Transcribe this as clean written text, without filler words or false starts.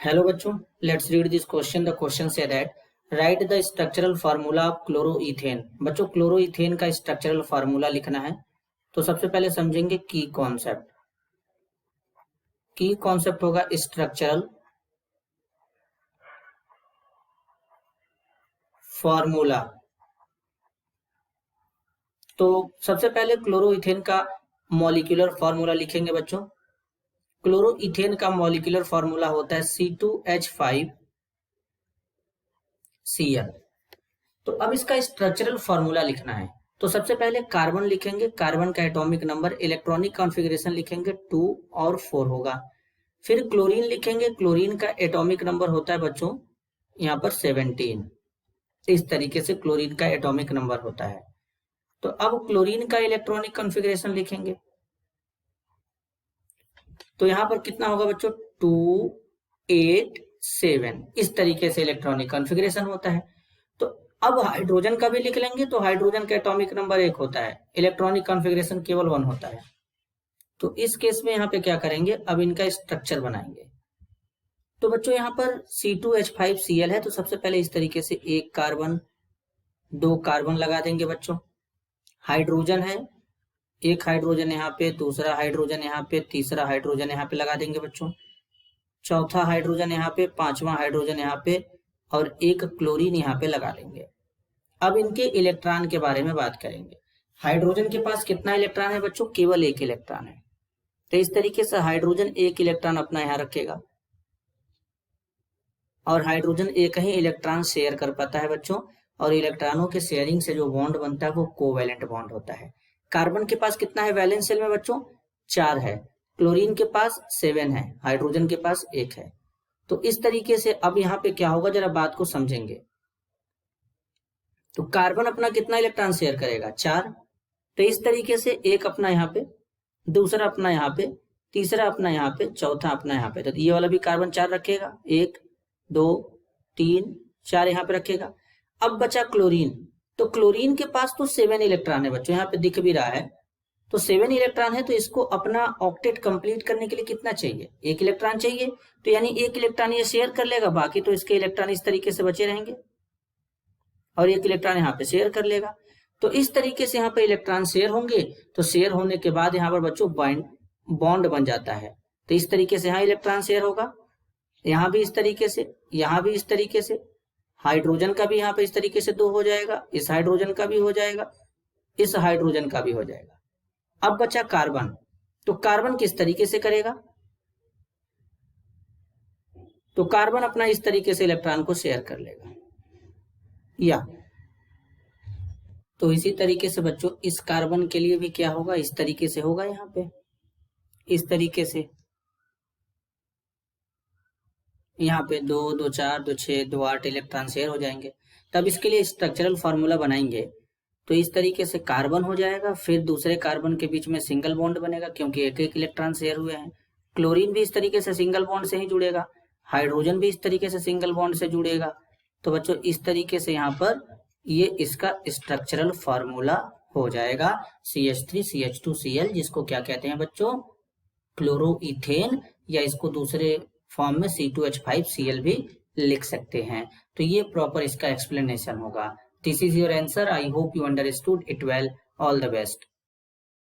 Hello बच्चों, let's read this question. The question say that right the structural formula of chloroethane. बच्चों, chloroethane का structural formula लिखना है। तो सबसे पहले समझेंगे की कॉन्सेप्ट। की कॉन्सेप्ट होगा स्ट्रक्चरल फार्मूला। तो सबसे पहले क्लोरोइथेन का मॉलिक्यूलर फार्मूला लिखेंगे बच्चों। क्लोरोइथेन का मॉलिक्यूलर फार्मूला होता है C2H5Cl। तो अब इसका स्ट्रक्चरल फार्मूला लिखना है। तो सबसे पहले कार्बन लिखेंगे, कार्बन का एटॉमिक नंबर, इलेक्ट्रॉनिक कॉन्फ़िगरेशन लिखेंगे 2 और 4 होगा। फिर क्लोरीन लिखेंगे, क्लोरीन का एटॉमिक नंबर होता है बच्चों यहाँ पर 17। इस तरीके से क्लोरीन का एटॉमिक नंबर होता है। तो अब क्लोरीन का इलेक्ट्रॉनिक कॉन्फ़िगरेशन लिखेंगे। तो यहाँ पर कितना होगा बच्चों 2 8 7। इस तरीके से इलेक्ट्रॉनिक कॉन्फ़िगरेशन होता है। तो अब हाइड्रोजन का भी लिख लेंगे। तो हाइड्रोजन का एटॉमिक नंबर 1 होता है, इलेक्ट्रॉनिक कॉन्फ़िगरेशन केवल 1 होता है। तो इस केस में यहाँ पे क्या करेंगे, अब इनका स्ट्रक्चर बनाएंगे। तो बच्चों यहाँ पर C2H5Cl है। तो सबसे पहले इस तरीके से एक कार्बन 2 कार्बन लगा देंगे बच्चों। हाइड्रोजन है, एक हाइड्रोजन यहाँ पे, दूसरा हाइड्रोजन यहाँ पे, तीसरा हाइड्रोजन यहाँ पे लगा देंगे बच्चों। चौथा हाइड्रोजन यहाँ पे, पांचवा हाइड्रोजन यहाँ पे और एक क्लोरीन यहाँ पे लगा लेंगे। अब इनके इलेक्ट्रॉन के बारे में बात करेंगे। हाइड्रोजन के पास कितना इलेक्ट्रॉन है बच्चों, केवल एक इलेक्ट्रॉन है। तो इस तरीके से हाइड्रोजन एक इलेक्ट्रॉन अपना यहाँ रखेगा और हाइड्रोजन एक ही इलेक्ट्रॉन शेयर कर पाता है बच्चों। और इलेक्ट्रॉनों के शेयरिंग से जो बॉन्ड बनता है वो कोवैलेंट बॉन्ड होता है। कार्बन के पास कितना है वैलेंस शेल में बच्चों, 4 है। क्लोरीन के पास 7 है, हाइड्रोजन के पास 1 है। तो इस तरीके से अब यहाँ पे क्या होगा, जरा बात को समझेंगे। तो कार्बन अपना कितना इलेक्ट्रॉन शेयर करेगा, 4। तो इस तरीके से एक अपना यहाँ पे, दूसरा अपना यहाँ पे, तीसरा अपना यहाँ पे, चौथा अपना यहाँ पे। तो ये वाला भी कार्बन 4 रखेगा, 1 2 3 4 यहाँ पे रखेगा। अब बचा क्लोरीन। तो क्लोरीन के पास तो 7 इलेक्ट्रॉन है बच्चों, यहाँ पे दिख भी रहा है। तो 7 इलेक्ट्रॉन है। तो इसको अपना ऑक्टेट कंप्लीट करने के लिए कितना चाहिए, 1 इलेक्ट्रॉन चाहिए। तो यानी 1 इलेक्ट्रॉन ये शेयर कर लेगा, बाकी तो इसके इलेक्ट्रॉन इस तरीके से बचे रहेंगे और 1 इलेक्ट्रॉन यहाँ पे शेयर कर लेगा। तो इस तरीके से यहाँ पे इलेक्ट्रॉन शेयर होंगे। तो शेयर होने के बाद यहाँ पर बच्चों बॉन्ड बन जाता है। तो इस तरीके से यहाँ इलेक्ट्रॉन शेयर होगा, यहाँ भी इस तरीके से, यहाँ भी इस तरीके से। हाइड्रोजन का भी यहाँ पे इस तरीके से 2 हो जाएगा, इस हाइड्रोजन का भी हो जाएगा, इस हाइड्रोजन का भी हो जाएगा। अब बचा कार्बन। तो कार्बन किस तरीके से करेगा, तो कार्बन अपना इस तरीके से इलेक्ट्रॉन को शेयर कर लेगा या। तो इसी तरीके से बच्चों इस कार्बन के लिए भी क्या होगा, इस तरीके से होगा, यहाँ पे इस तरीके से। यहाँ पे 2 2 4 2 6 2 8 इलेक्ट्रॉन शेयर हो जाएंगे। तब इसके लिए स्ट्रक्चरल फार्मूला बनाएंगे। तो इस तरीके से कार्बन हो जाएगा, फिर दूसरे कार्बन के बीच में सिंगल बॉन्ड बनेगा क्योंकि एक एक इलेक्ट्रॉन शेयर हुए हैं। क्लोरीन भी इस तरीके से सिंगल बॉन्ड से ही जुड़ेगा, हाइड्रोजन भी इस तरीके से सिंगल बॉन्ड से जुड़ेगा। तो बच्चों इस तरीके से यहाँ पर ये इसका स्ट्रक्चरल फार्मूला हो जाएगा CH3CH2Cl, जिसको क्या कहते हैं बच्चों, क्लोरोइथेन, या इसको दूसरे फॉर्म में C2H5Cl भी लिख सकते हैं। तो ये प्रॉपर इसका एक्सप्लेनेशन होगा। This is your answer. I hope you understood it well. All the best.